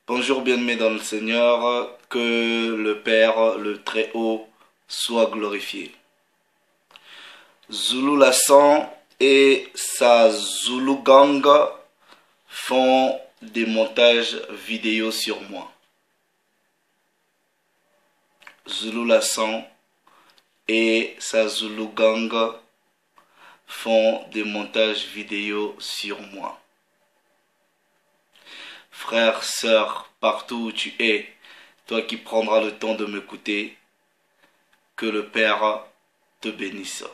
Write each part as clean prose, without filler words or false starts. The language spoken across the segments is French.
Bonjour bien-aimés dans le Seigneur, que le Père, le Très-Haut, soit glorifié. Zulu Lassan et sa Zulu Gang font des montages vidéo sur moi. Zulu Lassan et sa Zulu Gang font des montages vidéo sur moi. Frères, sœurs, partout où tu es, toi qui prendras le temps de m'écouter, que le Père te bénisse.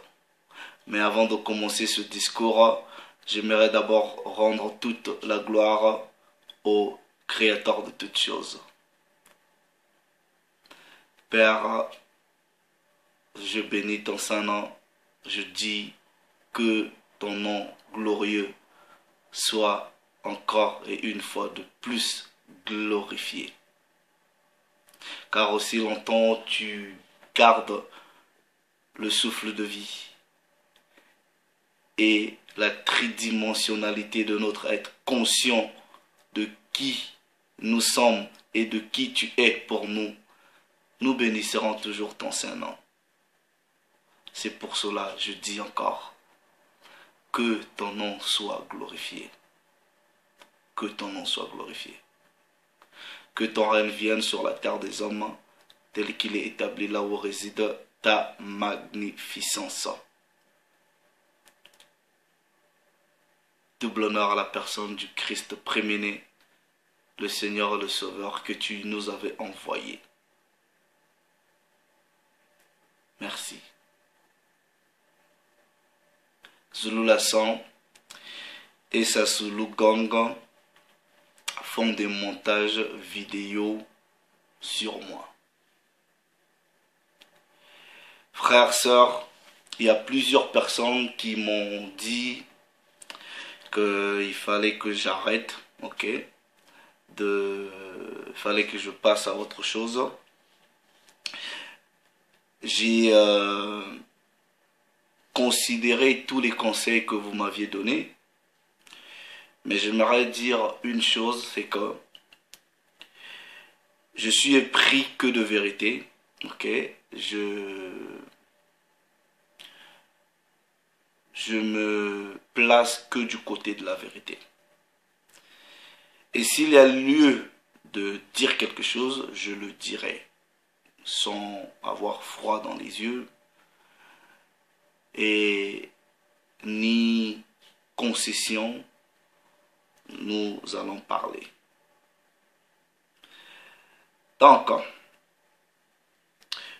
Mais avant de commencer ce discours, j'aimerais d'abord rendre toute la gloire au Créateur de toutes choses. Père, je bénis ton Saint-Nom, je dis que ton nom glorieux soit encore et une fois de plus glorifié. Car aussi longtemps tu gardes le souffle de vie et la tridimensionnalité de notre être, conscient de qui nous sommes et de qui tu es pour nous, nous bénisserons toujours ton Saint-Nom. C'est pour cela que je dis encore que ton nom soit glorifié. Que ton nom soit glorifié. Que ton règne vienne sur la terre des hommes, tel qu'il est établi là où réside ta magnificence. Double honneur à la personne du Christ préméné, le Seigneur et le Sauveur que tu nous avais envoyé. Merci. Zulu Lassan et sa Zulu Gang font des montages vidéo sur moi. Frères, sœurs, il y a plusieurs personnes qui m'ont dit qu'il fallait que j'arrête, ok, il fallait que je passe à autre chose. J'ai considéré tous les conseils que vous m'aviez donnés. Mais j'aimerais dire une chose, c'est que je suis épris que de vérité, ok? Je me place que du côté de la vérité. Et s'il y a lieu de dire quelque chose, je le dirai, sans avoir froid dans les yeux, et ni concession. Nous allons parler. Donc,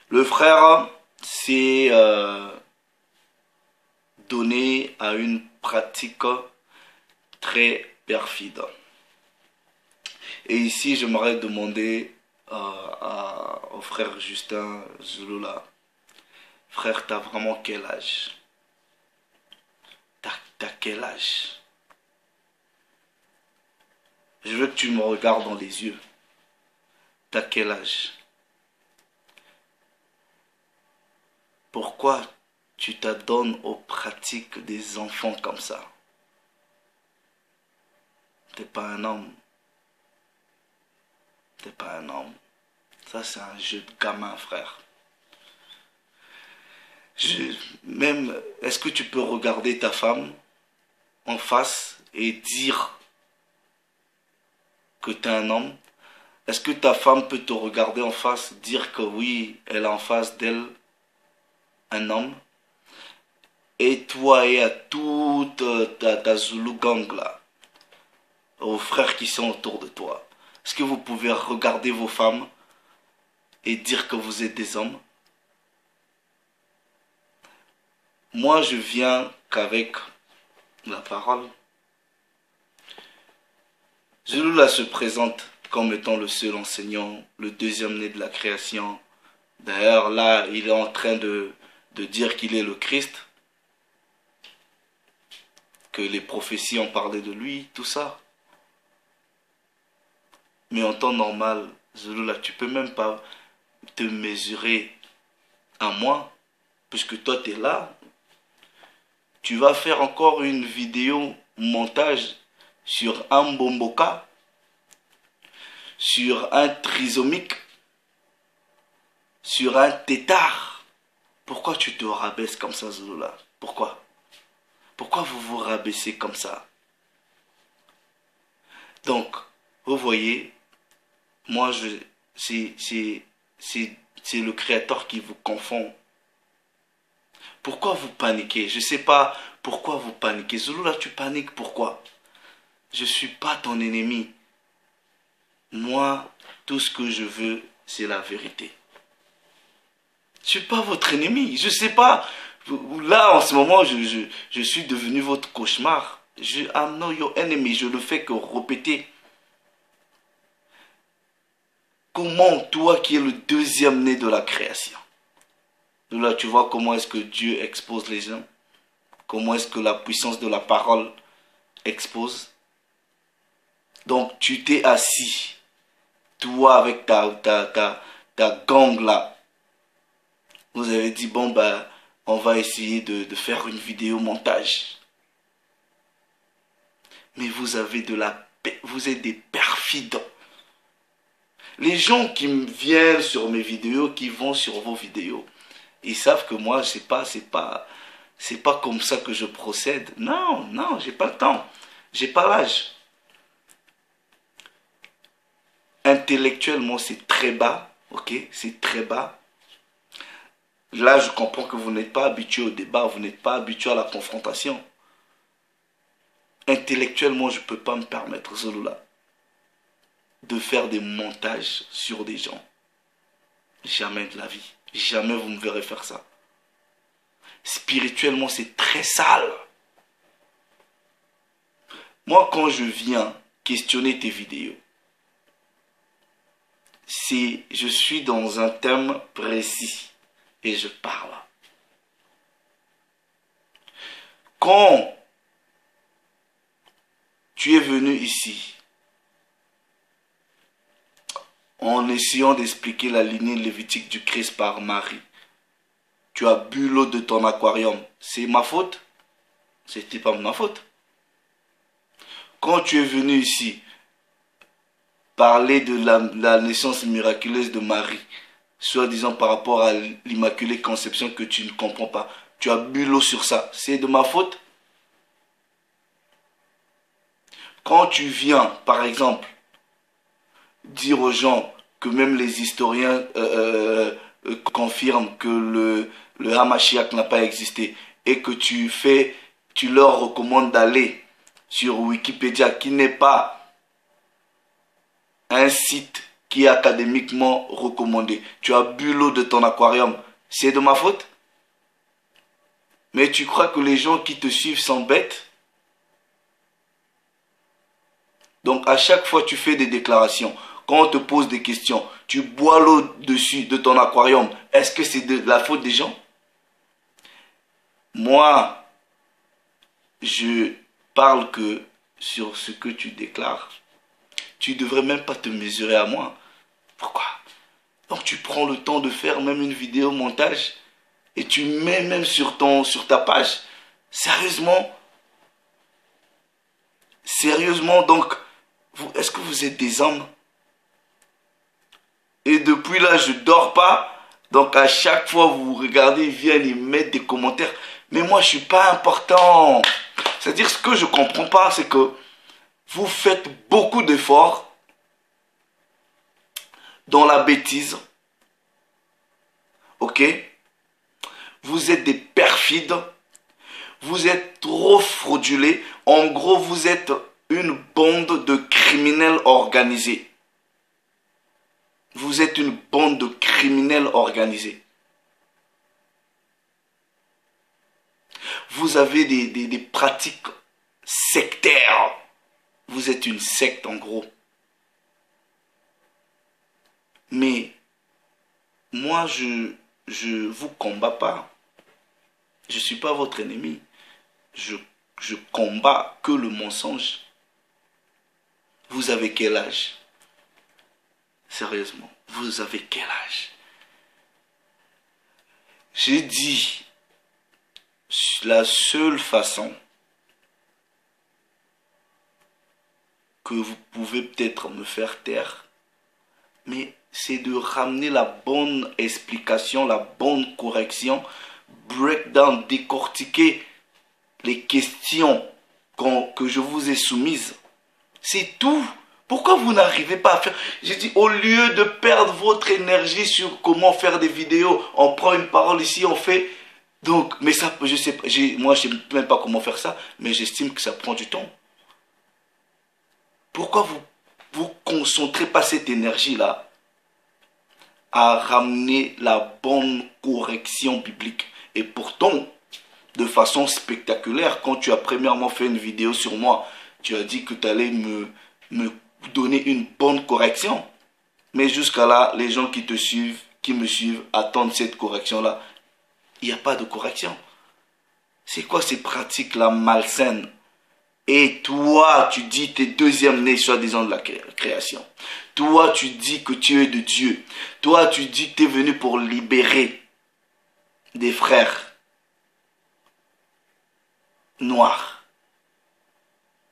le frère s'est donné à une pratique très perfide. Et ici, j'aimerais demander au frère Justin Zulula, frère, t'as vraiment quel âge? T'as quel âge? Je veux que tu me regardes dans les yeux. T'as quel âge? Pourquoi tu t'adonnes aux pratiques des enfants comme ça? T'es pas un homme. T'es pas un homme. Ça, c'est un jeu de gamin, frère. Même, est-ce que tu peux regarder ta femme en face et dire que tu es un homme? Est-ce que ta femme peut te regarder en face, dire que oui, elle a en face d'elle un homme? Et toi et à toute ta Zulu Gang là, aux frères qui sont autour de toi, est-ce que vous pouvez regarder vos femmes et dire que vous êtes des hommes? Moi, je viens qu'avec la parole. Zulula se présente comme étant le seul enseignant, le deuxième né de la création. D'ailleurs, là, il est en train de dire qu'il est le Christ, que les prophéties ont parlé de lui, tout ça. Mais en temps normal, Zulula, tu peux même pas te mesurer à moi, puisque toi, tu es là. Tu vas faire encore une vidéo montage sur un Mbomboka, sur un trisomique, sur un tétard. Pourquoi tu te rabaisses comme ça, Zouloula? Pourquoi? Pourquoi vous vous rabaissez comme ça? Donc, vous voyez, moi, c'est le Créateur qui vous confond. Pourquoi vous paniquez? Je ne sais pas pourquoi vous paniquez. Zouloula, tu paniques, pourquoi? Je ne suis pas ton ennemi. Moi, tout ce que je veux, c'est la vérité. Je ne suis pas votre ennemi. Je ne sais pas. Là, en ce moment, je suis devenu votre cauchemar. I'm not your enemy. Je ne fais que répéter. Comment, toi qui es le deuxième né de la création, là, tu vois comment est-ce que Dieu expose les gens? Comment est-ce que la puissance de la parole expose? Donc, tu t'es assis, toi avec ta gang là. Vous avez dit, bon, ben, on va essayer de faire une vidéo montage. Mais vous avez vous êtes des perfides. Les gens qui viennent sur mes vidéos, qui vont sur vos vidéos, ils savent que moi, c'est pas comme ça que je procède. Non, non, j'ai pas le temps. J'ai pas l'âge. Intellectuellement, c'est très bas. Ok, c'est très bas. Là, je comprends que vous n'êtes pas habitué au débat, vous n'êtes pas habitué à la confrontation. Intellectuellement, je ne peux pas me permettre, Zouloula, de faire des montages sur des gens. Jamais de la vie. Jamais vous me verrez faire ça. Spirituellement, c'est très sale. Moi, quand je viens questionner tes vidéos, je suis dans un thème précis et je parle. Quand tu es venu ici en essayant d'expliquer la lignée lévitique du Christ par Marie, tu as bu l'eau de ton aquarium. C'est ma faute? C'était pas ma faute. Quand tu es venu ici parler de la naissance miraculeuse de Marie, soi-disant par rapport à l'Immaculée Conception que tu ne comprends pas, tu as bu l'eau sur ça. C'est de ma faute? Quand tu viens, par exemple, dire aux gens que même les historiens confirment que le Hamashiach n'a pas existé et que tu leur recommandes d'aller sur Wikipédia, qui n'est pas un site qui est académiquement recommandé. Tu as bu l'eau de ton aquarium. C'est de ma faute? Mais tu crois que les gens qui te suivent sont bêtes? Donc à chaque fois tu fais des déclarations. Quand on te pose des questions, tu bois l'eau dessus de ton aquarium. Est-ce que c'est de la faute des gens? Moi, je parle que sur ce que tu déclares. Tu ne devrais même pas te mesurer à moi. Pourquoi? Donc tu prends le temps de faire même une vidéo montage et tu mets même sur ta page. Sérieusement? Sérieusement, donc, est-ce que vous êtes des hommes? Et depuis là, je dors pas. Donc à chaque fois, vous regardez, ils viennent, ils mettent des commentaires. Mais moi, je suis pas important. C'est-à-dire, ce que je comprends pas, c'est que vous faites beaucoup d'efforts dans la bêtise. Ok? Vous êtes des perfides. Vous êtes trop fraudulés. En gros, vous êtes une bande de criminels organisés. Vous êtes une bande de criminels organisés. Vous avez des pratiques sectaires. Vous êtes une secte en gros. Mais moi, je vous combats pas. Je ne suis pas votre ennemi. Je combats que le mensonge. Vous avez quel âge? Sérieusement, vous avez quel âge? J'ai dit, la seule façon que vous pouvez peut-être me faire taire, mais c'est de ramener la bonne explication, la bonne correction, breakdown, décortiquer les questions que je vous ai soumises. C'est tout. Pourquoi vous n'arrivez pas à faire... J'ai dit, au lieu de perdre votre énergie sur comment faire des vidéos, on prend une parole ici, on fait... Donc, mais ça, je sais pas, moi je ne sais même pas comment faire ça, mais j'estime que ça prend du temps. Pourquoi vous concentrez pas cette énergie-là à ramener la bonne correction biblique? Et pourtant, de façon spectaculaire, quand tu as premièrement fait une vidéo sur moi, tu as dit que tu allais me donner une bonne correction. Mais jusqu'à là, les gens qui te suivent, qui me suivent, attendent cette correction-là. Il n'y a pas de correction. C'est quoi ces pratiques-là malsaines? Et toi, tu dis t'es deuxième-né, soi-disant, de la création. Toi, tu dis que tu es de Dieu. Toi, tu dis que tu es venu pour libérer des frères noirs.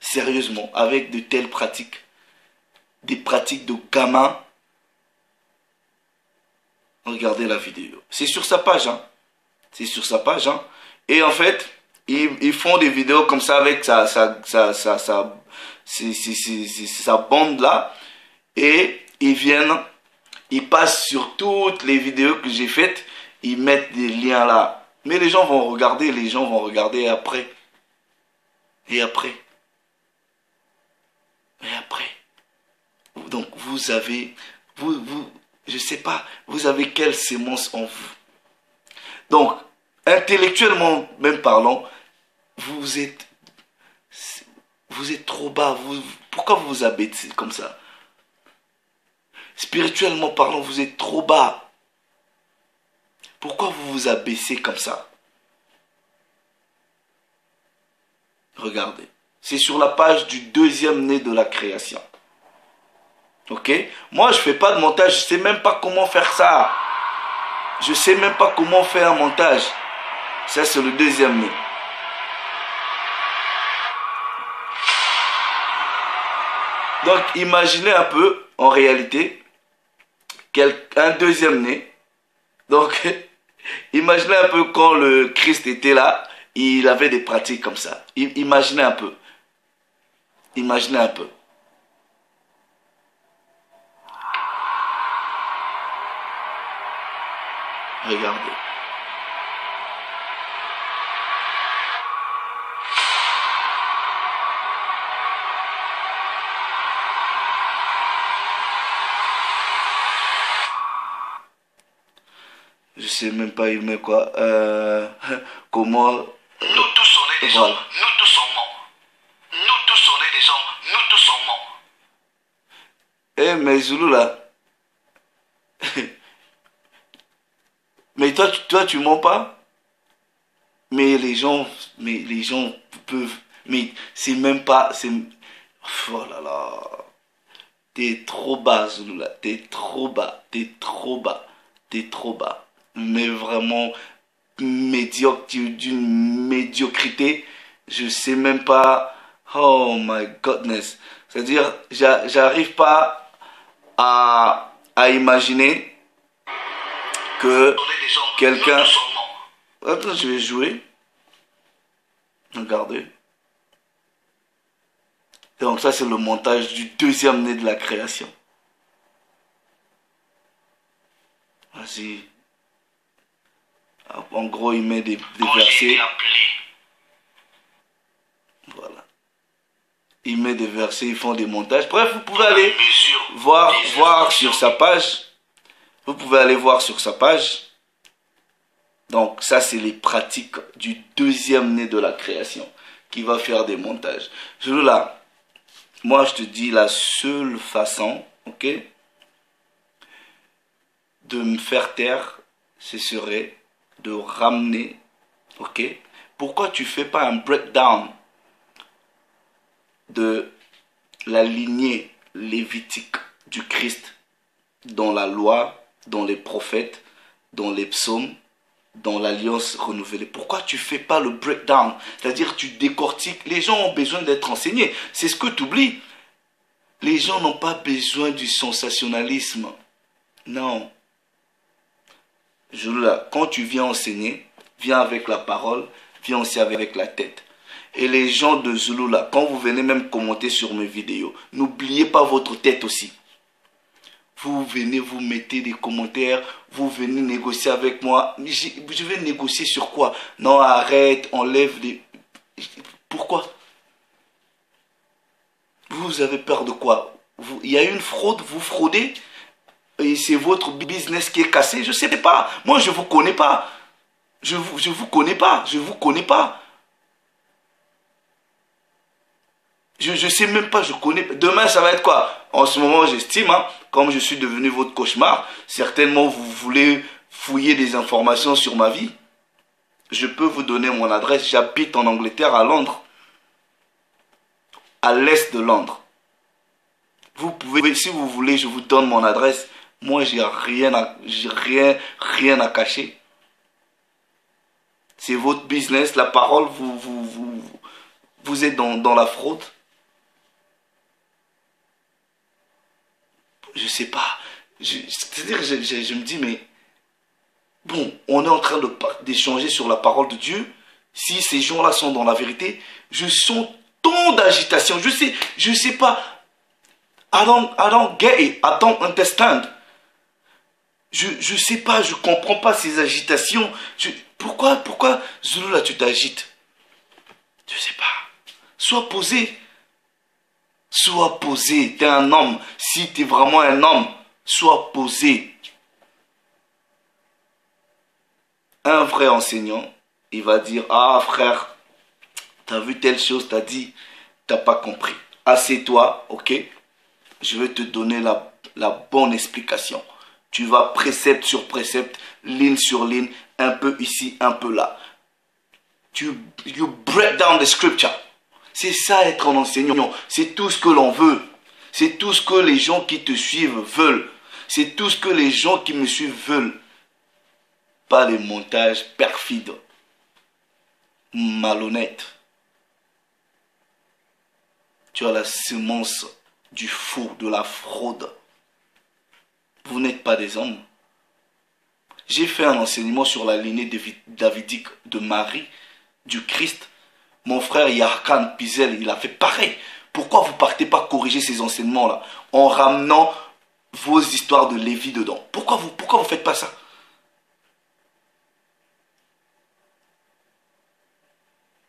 Sérieusement, avec de telles pratiques. Des pratiques de gamins. Regardez la vidéo. C'est sur sa page, hein. C'est sur sa page, hein. Et en fait, ils font des vidéos comme ça avec sa bande là. Et ils passent sur toutes les vidéos que j'ai faites. Ils mettent des liens là. Mais les gens vont regarder, et après. Et après. Et après. Donc vous avez, je sais pas, vous avez quelle sémence en vous. Donc, intellectuellement même parlant, vous êtes trop bas. Pourquoi vous vous abaissez comme ça? Spirituellement parlant, vous êtes trop bas. Pourquoi vous vous abaissez comme ça? Regardez. C'est sur la page du deuxième-né de la création. Ok? Moi, je fais pas de montage. Je sais même pas comment faire ça. Je sais même pas comment faire un montage. Ça, c'est le deuxième-né. Donc, imaginez un peu, en réalité, un deuxième-né. Donc, imaginez un peu quand le Christ était là, il avait des pratiques comme ça. Imaginez un peu. Imaginez un peu. Regardez. Je sais même pas, il met quoi. Comment. Nous tous on est des hommes, nous tous sommes morts. Nous tous on est des hommes, nous tous sommes morts. Eh, mais Zoulou là. Mais toi, tu mens pas? Mais les gens peuvent. Mais c'est même pas. Oh là là. T'es trop bas, Zoulou là. T'es trop bas. T'es trop bas. T'es trop bas. Mais vraiment médiocre, d'une médiocrité. Je sais même pas. Oh my goodness. C'est-à-dire, j'arrive pas à imaginer que quelqu'un... Attends, je vais jouer. Regardez. Donc ça, c'est le montage du deuxième-né de la création. Vas-y. En gros, il met des versets. Voilà. Il met des versets, ils font des montages. Bref, vous pouvez aller voir sur sa page. Vous pouvez aller voir sur sa page. Donc, ça, c'est les pratiques du deuxième-né de la création qui va faire des montages. Là, moi, je te dis la seule façon, ok, de me faire taire, ce serait de ramener, ok. Pourquoi tu fais pas un breakdown de la lignée lévitique du Christ dans la loi, dans les prophètes, dans les psaumes, dans l'alliance renouvelée? Pourquoi tu fais pas le breakdown? C'est-à-dire tu décortiques. Les gens ont besoin d'être enseignés. C'est ce que tu oublies. Les gens n'ont pas besoin du sensationnalisme. Non. Zulula, quand tu viens enseigner, viens avec la parole, viens aussi avec la tête. Et les gens de Zulula, quand vous venez même commenter sur mes vidéos, n'oubliez pas votre tête aussi. Vous venez, vous mettez des commentaires, vous venez négocier avec moi. Je vais négocier sur quoi? Non, arrête, enlève les... Pourquoi? Vous avez peur de quoi? Il y a une fraude, vous fraudez? Et c'est votre business qui est cassé? Je ne sais pas. Moi, je ne vous connais pas. Je vous connais pas. Je vous connais pas. Je sais même pas, je connais. Demain, ça va être quoi? En ce moment, j'estime, hein, comme je suis devenu votre cauchemar, certainement vous voulez fouiller des informations sur ma vie. Je peux vous donner mon adresse. J'habite en Angleterre, à Londres. À l'est de Londres. Vous pouvez, si vous voulez, je vous donne mon adresse. Moi, j'ai rien à cacher. C'est votre business, la parole, vous êtes dans la fraude. Je sais pas. C'est-à-dire, je me dis, mais bon, on est en train d'échanger sur la parole de Dieu. Si ces gens-là sont dans la vérité, je sens tant d'agitation. Je sais pas. I don't get it. I don't understand. Je sais pas, je comprends pas ces agitations. Pourquoi, Zulula, tu t'agites? Je sais pas. Sois posé. Sois posé. T'es un homme. Si t'es vraiment un homme, sois posé. Un vrai enseignant, il va dire, ah frère, t'as vu telle chose, t'as dit, t'as pas compris. Assieds-toi, ok? Je vais te donner la bonne explication. Tu vas précepte sur précepte, ligne sur ligne, un peu ici, un peu là. You break down the scripture. C'est ça être un enseignant. C'est tout ce que l'on veut. C'est tout ce que les gens qui te suivent veulent. C'est tout ce que les gens qui me suivent veulent. Pas les montages perfides, malhonnêtes. Tu as la semence du faux, de la fraude. Vous n'êtes pas des hommes. J'ai fait un enseignement sur la lignée davidique de Marie, du Christ. Mon frère Yarkan Pizel, il a fait pareil. Pourquoi vous ne partez pas corriger ces enseignements-là en ramenant vos histoires de Lévi dedans? Pourquoi vous ne faites pas ça?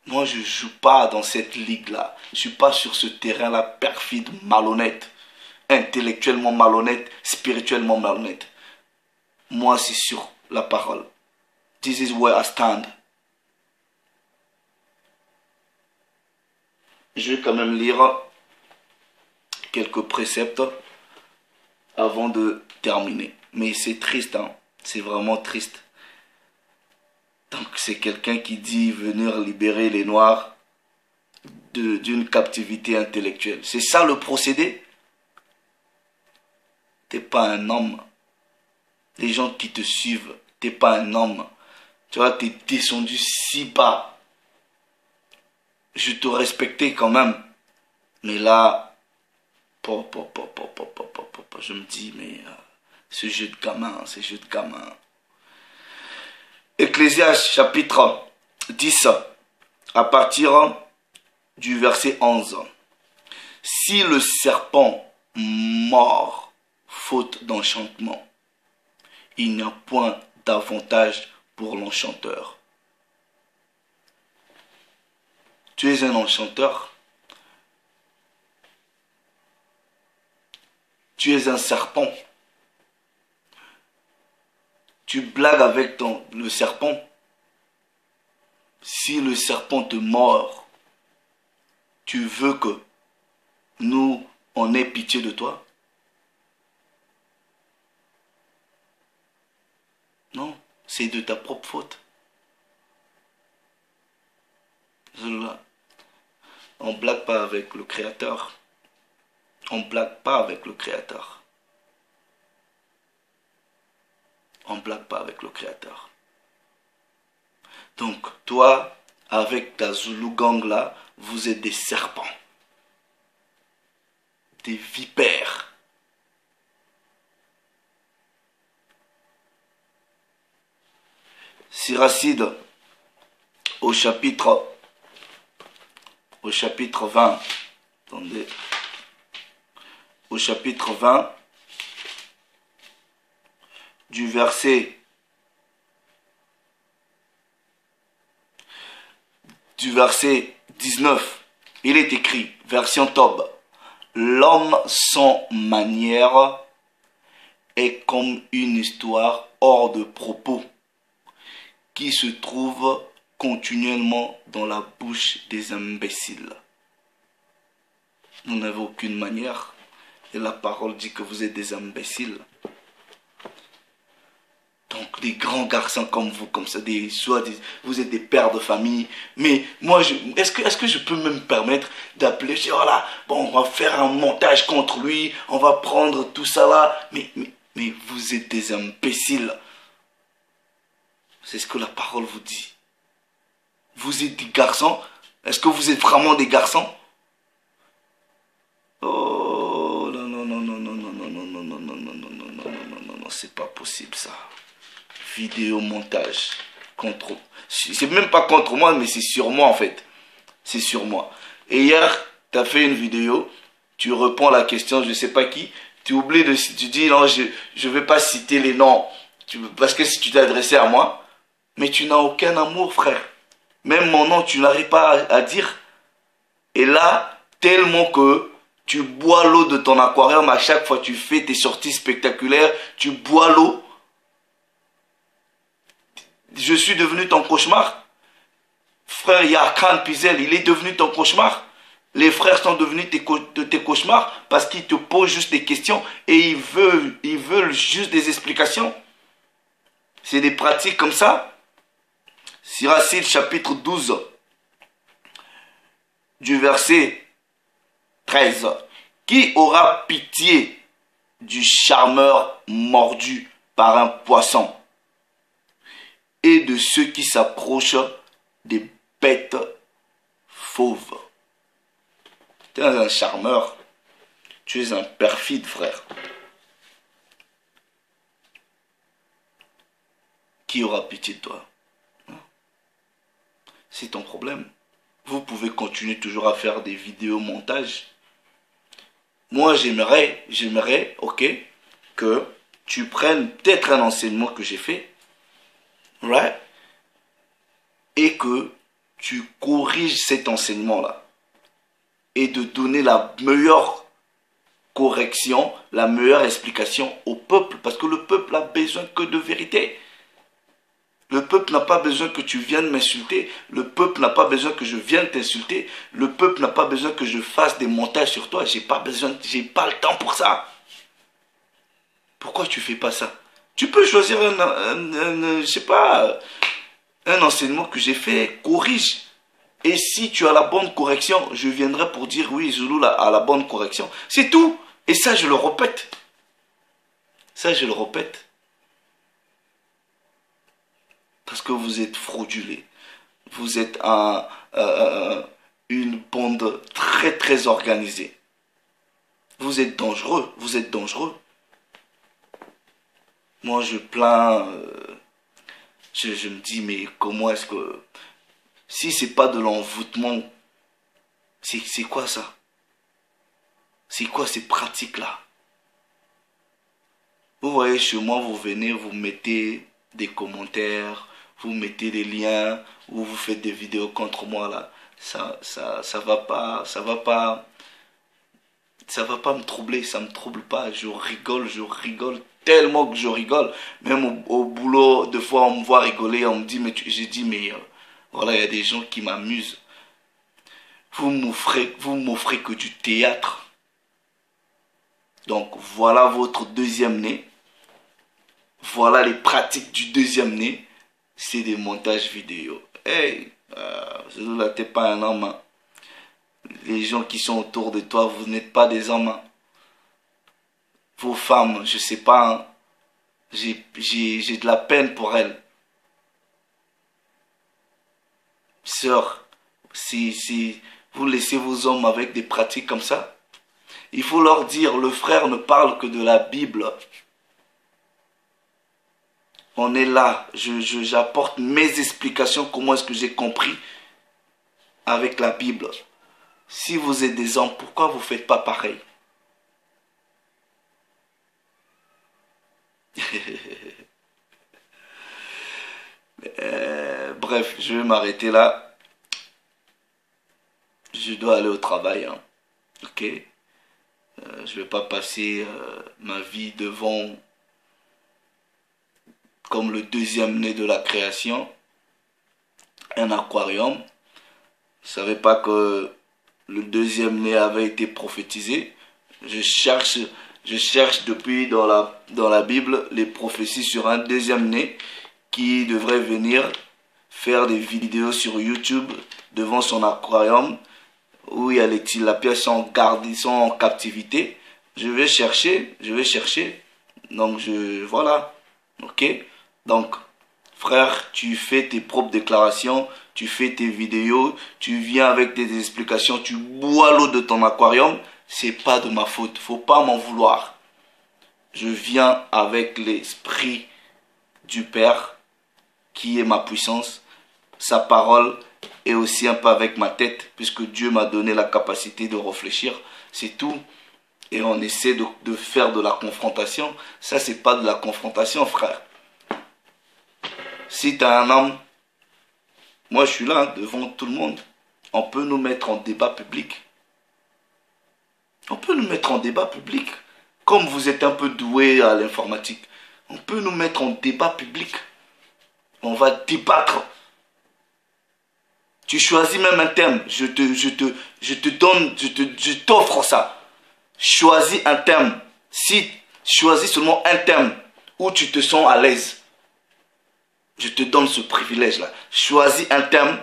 Moi, je ne joue pas dans cette ligue-là. Je ne suis pas sur ce terrain-là perfide, malhonnête. Intellectuellement malhonnête, spirituellement malhonnête. Moi, c'est sur la parole. This is where I stand. Je vais quand même lire quelques préceptes avant de terminer. Mais c'est triste, hein? C'est vraiment triste. Donc c'est quelqu'un qui dit venir libérer les Noirs d'une captivité intellectuelle. C'est ça le procédé? T'es pas un homme. Les gens qui te suivent, t'es pas un homme. Tu vois, t'es descendu si bas. Je te respectais quand même. Mais là, je me dis, mais ce jeu de gamin, c'est jeu de gamin. Ecclésiaste chapitre 10, à partir du verset 11. Si le serpent mord faute d'enchantement, il n'y a point d'avantage pour l'enchanteur. Tu es un enchanteur. Tu es un serpent. Tu blagues avec le serpent. Si le serpent te mord, tu veux que nous, on ait pitié de toi? Non, c'est de ta propre faute. On ne blague pas avec le Créateur. On ne blague pas avec le Créateur. On ne blague pas avec le Créateur. Donc, toi, avec ta Zulu gang là, vous êtes des serpents. Des vipères. Siracide, au chapitre 20. Attendez. Au chapitre 20, du verset 19, il est écrit, version Tob, l'homme sans manière est comme une histoire hors de propos qui se trouve continuellement dans la bouche des imbéciles. Vous n'avez aucune manière et la parole dit que vous êtes des imbéciles. Donc des grands garçons comme vous, comme ça, vous êtes des pères de famille. Mais moi, est-ce que je peux me permettre d'appeler, je dis, voilà, bon, on va faire un montage contre lui, on va prendre tout ça là. Mais vous êtes des imbéciles. C'est ce que la parole vous dit. Vous êtes des garçons. Est-ce que vous êtes vraiment des garçons? Oh, non, non, non, non, non, non, non, non, non, non, non, non, non, non, non, non, non, non, c'est pas possible ça. Vidéo montage contre, c'est même pas contre moi, mais c'est sur moi en fait, c'est sur moi. Et hier tu as fait une vidéo, tu réponds à la question, je sais pas qui, tu oublies de, tu dis non, je vais pas citer les noms, parce que si tu t'es adressé à moi, mais tu n'as aucun amour, frère. Même mon nom tu n'arrives pas à dire. Et là tellement que tu bois l'eau de ton aquarium à chaque fois que tu fais tes sorties spectaculaires, tu bois l'eau. Je suis devenu ton cauchemar. Frère Yakan Pizel, il est devenu ton cauchemar. Les frères sont devenus tes cauchemars parce qu'ils te posent juste des questions et ils veulent juste des explications. C'est des pratiques comme ça. Siracide chapitre 12 du verset 13. Qui aura pitié du charmeur mordu par un poisson et de ceux qui s'approchent des bêtes fauves? Tu es un charmeur. Tu es un perfide, frère. Qui aura pitié de toi? C'est ton problème. Vous pouvez continuer toujours à faire des vidéos montage. Moi, j'aimerais, ok, que tu prennes peut-être un enseignement que j'ai fait, right? Et que tu corriges cet enseignement-là. Et de donner la meilleure correction, la meilleure explication au peuple. Parce que le peuple a besoin que de vérité. Le peuple n'a pas besoin que tu viennes m'insulter. Le peuple n'a pas besoin que je vienne t'insulter. Le peuple n'a pas besoin que je fasse des montages sur toi. J'ai pas le temps pour ça. Pourquoi tu fais pas ça? Tu peux choisir je sais pas, un enseignement que j'ai fait, corrige. Et si tu as la bonne correction, je viendrai pour dire oui, Zulu a la bonne correction. C'est tout. Et ça, je le répète. Ça, je le répète. Parce que vous êtes fraudulés. Vous êtes une bande très très organisée. Vous êtes dangereux. Vous êtes dangereux. Moi, je plains. Je me dis, mais comment est-ce que... Si c'est pas de l'envoûtement, c'est quoi ça? C'est quoi ces pratiques-là? Vous voyez, chez moi, vous venez, vous mettez des commentaires, vous mettez des liens, ou vous faites des vidéos contre moi, là. Ça va pas me troubler, ça me trouble pas. Je rigole tellement que je rigole. Même au boulot, des fois, on me voit rigoler, on me dit, mais j'ai dit, mais... voilà, il y a des gens qui m'amusent. Vous m'offrez que du théâtre. Donc, voilà votre deuxième nez. Voilà les pratiques du deuxième nez. C'est des montages vidéo. Hey, là, t'es pas un homme. Hein. Les gens qui sont autour de toi, vous n'êtes pas des hommes. Hein. Vos femmes, je sais pas. Hein. J'ai de la peine pour elles. Sœur, si vous laissez vos hommes avec des pratiques comme ça, il faut leur dire, le frère ne parle que de la Bible. On est là. J'apporte mes explications, comment est-ce que j'ai compris avec la Bible. Si vous êtes des hommes, pourquoi vous ne faites pas pareil? Bref, je vais m'arrêter là. Je dois aller au travail. Hein. Ok? Je vais pas passer ma vie devant comme le deuxième né de la création, un aquarium. Je savais pas que le deuxième né avait été prophétisé. Je cherche depuis dans la Bible les prophéties sur un deuxième né qui devrait venir faire des vidéos sur YouTube devant son aquarium où il y a les tilapias sont gardés, sont en captivité. Je vais chercher. Donc voilà. Ok. Donc frère, tu fais tes propres déclarations, tu fais tes vidéos, tu viens avec tes explications, tu bois l'eau de ton aquarium. C'est pas de ma faute. Faut pas m'en vouloir. Je viens avec l'esprit du Père qui est ma puissance, sa parole et aussi un peu avec ma tête puisque Dieu m'a donné la capacité de réfléchir. C'est tout. Et on essaie de faire de la confrontation. Ça, c'est pas de la confrontation, frère. Si tu as un homme, moi je suis là devant tout le monde. On peut nous mettre en débat public. On peut nous mettre en débat public. Comme vous êtes un peu doué à l'informatique, on peut nous mettre en débat public. On va débattre. Tu choisis même un thème. Je t'offre ça. Choisis un thème. Si choisis seulement un thème où tu te sens à l'aise. Je te donne ce privilège-là. Choisis un thème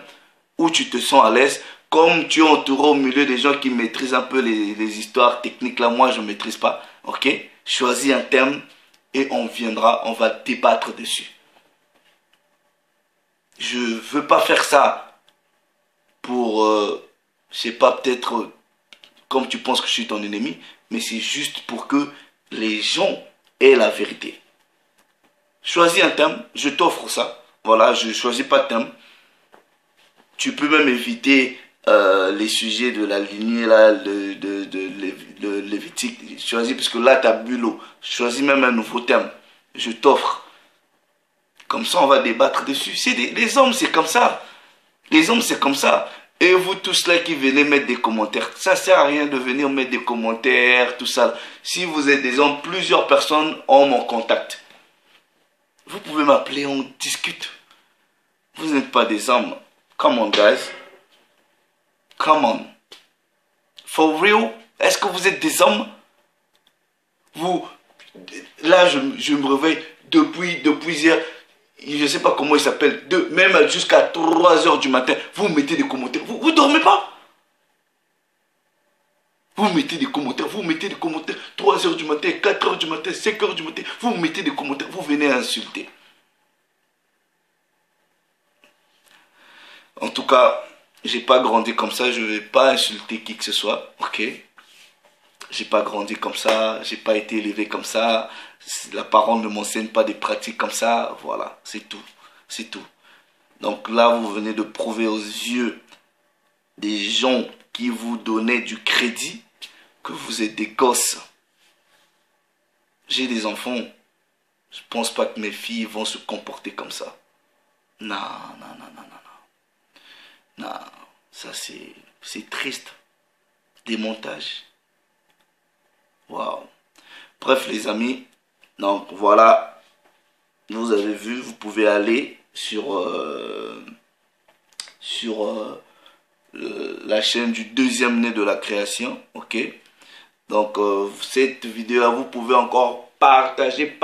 où tu te sens à l'aise. Comme tu es entouré au milieu des gens qui maîtrisent un peu les histoires techniques, là, moi, je ne maîtrise pas. Ok? Choisis un thème et on va débattre dessus. Je ne veux pas faire ça pour, je sais pas, peut-être comme tu penses que je suis ton ennemi, mais c'est juste pour que les gens aient la vérité. Choisis un thème, je t'offre ça. Voilà, je ne choisis pas de thème. Tu peux même éviter les sujets de la lignée là, de Lévitique. Choisis, parce que là, tu as bu l'eau. Choisis même un nouveau thème. Je t'offre. Comme ça, on va débattre dessus. Les hommes, c'est comme ça. Les hommes, c'est comme ça. Et vous tous là qui venez mettre des commentaires, ça sert à rien de venir mettre des commentaires, tout ça. Si vous êtes des hommes, plusieurs personnes ont mon contact. Vous pouvez m'appeler, on discute. Vous n'êtes pas des hommes. Come on, guys. Come on. For real? Est-ce que vous êtes des hommes? Vous... Là, je me réveille depuis hier. Je ne sais pas comment il s'appelle. Même jusqu'à 3 h du matin. Vous mettez des commentaires. Vous ne dormez pas? Vous mettez des commentaires. 3 h du matin, 4 h du matin, 5 h du matin. Vous mettez des commentaires. Vous venez insulter. En tout cas, j'ai pas grandi comme ça. Je ne vais pas insulter qui que ce soit. Ok? J'ai pas grandi comme ça. J'ai pas été élevé comme ça. La parole ne m'enseigne pas des pratiques comme ça. Voilà, c'est tout. C'est tout. Donc là, vous venez de prouver aux yeux des gens qui vous donnaient du crédit que vous êtes des gosses. J'ai des enfants. Je pense pas que mes filles vont se comporter comme ça. Non. Non, ça c'est triste. Des montages. Waouh. Bref les amis, donc voilà, vous avez vu, vous pouvez aller sur la chaîne du deuxième né de la création, ok. Donc cette vidéo, vous pouvez encore partager,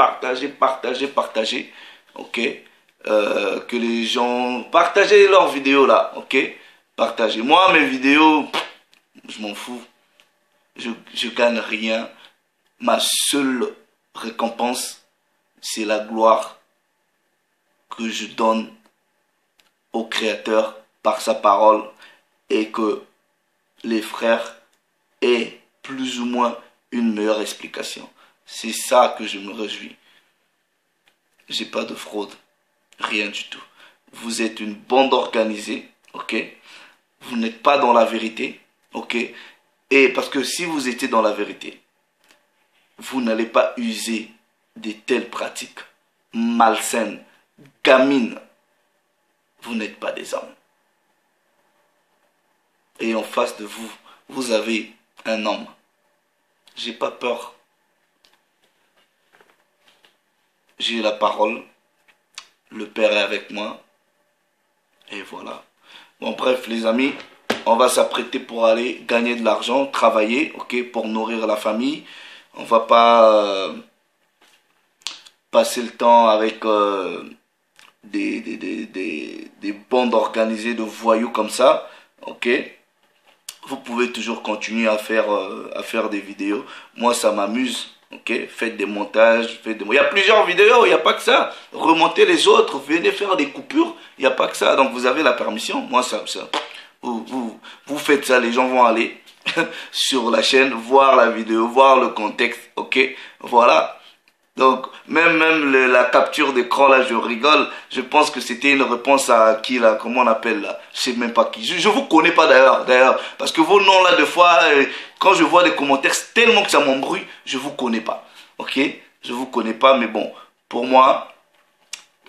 ok. Que les gens partagez leurs vidéos là, ok. Partagez. Moi mes vidéos, je m'en fous. Je gagne rien. Ma seule récompense, c'est la gloire que je donne au Créateur par sa parole et que les frères aient plus ou moins une meilleure explication. C'est ça que je me réjouis. j'ai pas de fraude. Rien du tout. Vous êtes une bande organisée, ok? Vous n'êtes pas dans la vérité, ok? Et parce que si vous étiez dans la vérité, vous n'allez pas user de telles pratiques malsaines, gamines. Vous n'êtes pas des hommes. Et en face de vous, vous avez un homme. J'ai pas peur. J'ai la parole. Le Père est avec moi. Et voilà. Bon, bref, les amis, on va s'apprêter pour aller gagner de l'argent, travailler, ok, pour nourrir la famille. On va pas passer le temps avec des bandes organisées de voyous comme ça, ok. Vous pouvez toujours continuer à faire des vidéos. Moi, ça m'amuse. Ok, faites des montages, il y a plusieurs vidéos, il n'y a pas que ça. Remontez les autres, venez faire des coupures, il n'y a pas que ça. Donc vous avez la permission. Moi, vous faites ça, les gens vont aller sur la chaîne, voir la vidéo, voir le contexte. Ok, voilà. Donc, même la capture d'écran, là, je rigole. Je pense que c'était une réponse à qui, là, comment on appelle, là. Je sais même pas qui. Je vous connais pas, d'ailleurs. Parce que vos noms, là, des fois, quand je vois des commentaires, c'est tellement que ça m'embrouille, je vous connais pas. Ok? Je vous connais pas, mais bon, pour moi,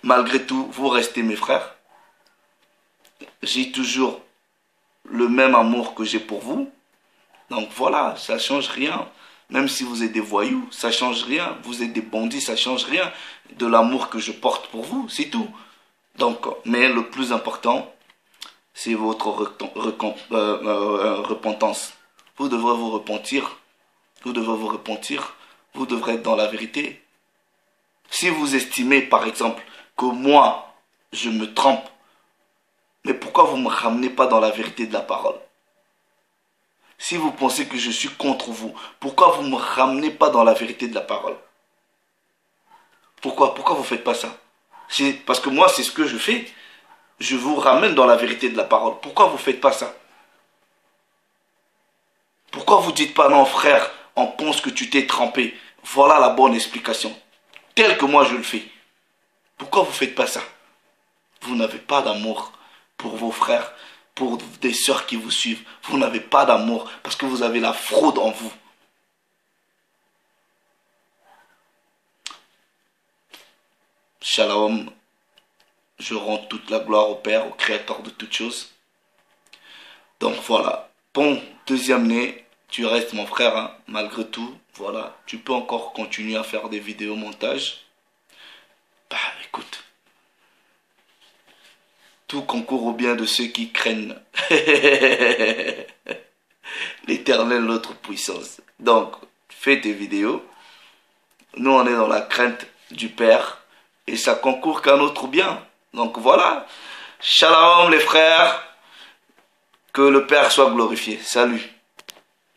malgré tout, vous restez mes frères. J'ai toujours le même amour que j'ai pour vous. Donc, voilà, ça change rien. Même si vous êtes des voyous, ça change rien. Vous êtes des bandits, ça change rien. De l'amour que je porte pour vous, c'est tout. Donc, mais le plus important, c'est votre repentance. Vous devrez vous repentir. Vous devrez vous repentir. Vous devrez être dans la vérité. Si vous estimez, par exemple, que moi, je me trompe, mais pourquoi vous ne me ramenez pas dans la vérité de la parole? Si vous pensez que je suis contre vous, pourquoi vous ne me ramenez pas dans la vérité de la parole? Pourquoi vous ne faites pas ça? Parce que moi, c'est ce que je fais. Je vous ramène dans la vérité de la parole. Pourquoi vous ne faites pas ça? Pourquoi vous ne dites pas non, frère, on pense que tu t'es trompé? Voilà la bonne explication. Telle que moi je le fais. Pourquoi vous ne faites pas ça? Vous n'avez pas d'amour pour vos frères, pour des sœurs qui vous suivent. Vous n'avez pas d'amour parce que vous avez la fraude en vous. Shalom, je rends toute la gloire au Père, au Créateur de toutes choses. Donc voilà, bon, deuxième né, tu restes mon frère, hein, malgré tout. Voilà, tu peux encore continuer à faire des vidéos montage. Bah écoute, tout concourt au bien de ceux qui craignent l'Éternel, notre puissance. Donc, fais tes vidéos. Nous, on est dans la crainte du Père. Et ça concourt qu'à notre bien. Donc voilà. Shalom les frères. Que le Père soit glorifié. Salut.